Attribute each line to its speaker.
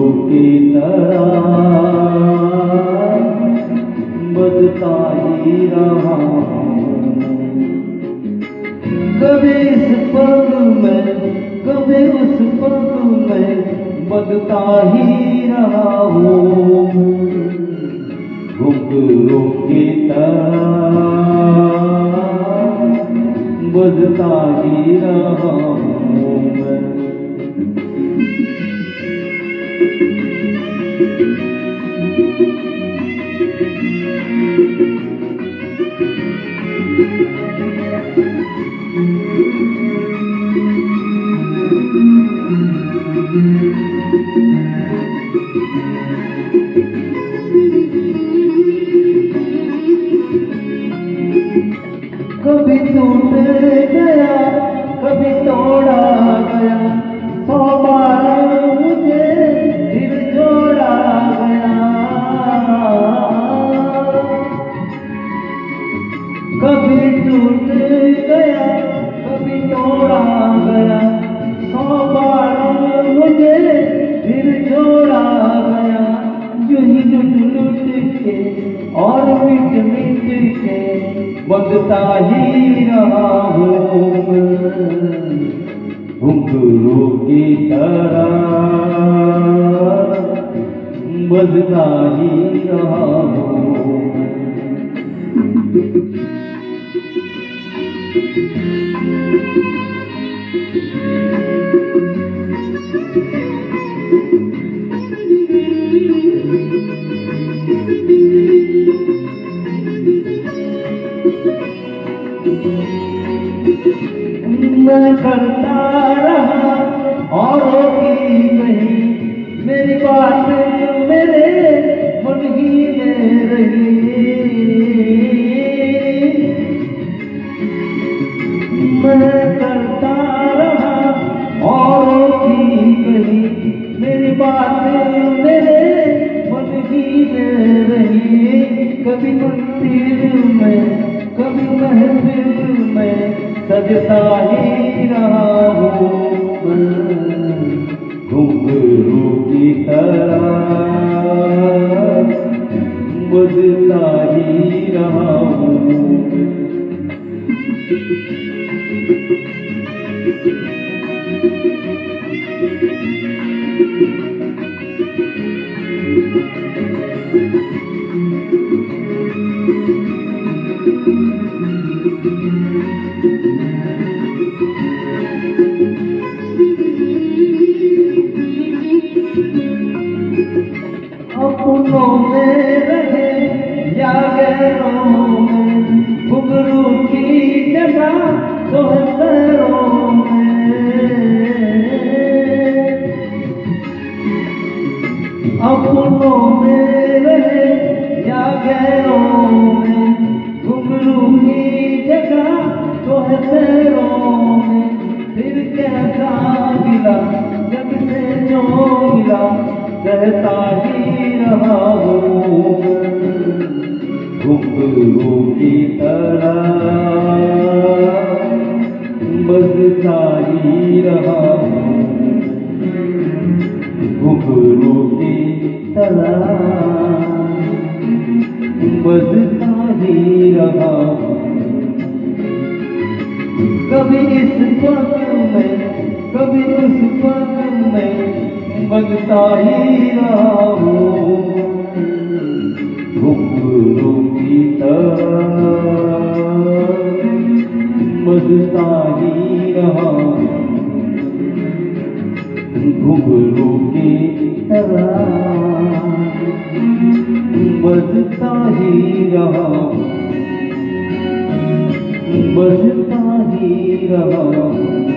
Speaker 1: घुंघरू की तरह बजता ही रहा हूँ। कभी इस पग में कभी उस पग में बजता ही रहा हूँ। घुंघरू की तरह बजता ही रहा हूँ मैं। कभी टूट गया कभी तोड़ा गया, 100 बार मुझे फिर जोड़ा गया। कभी टूट गया कभी तोड़ा गया, 100 बार मुझे फिर जोड़ा गया। यूं ही लुट के और मिट मिट के बजता ही रहा हूँ मैं। घुंघरू की तरह बजता ही रहा हूँ। मैं करता रहा औरों की नहीं, मेरी बात मेरे मन ही में रही। मैं करता रहा औरों की नहीं, मेरी बात मेरे मन ही में रही। कभी मंदिर में कभी महफिल में सजता ही रहा हूँ मैं। घुंघरू की तरह बजता ही रहा हूँ। अपनों में रहे या गैरों में, घुंघरू की जगह तो है पैरों में। अपनों में रहे या गैरों में, घुंघरू की जगह तो है पैरों में। फिर कैसा मिला जब से जो मिला कहता ही रहा हूँ। घुंघरू की तरह बजता ही रहा हूँ। घुंघरू की तरह बजता ही रहा हूँ। कभी इस पग में कभी उस पग में बजता ही रहा हूँ। घुंघरू की तरह बजता ही रहा हूँ। घुंघरू की तरह बजता ही रहा हूँ। बजता ही रहा हूँ।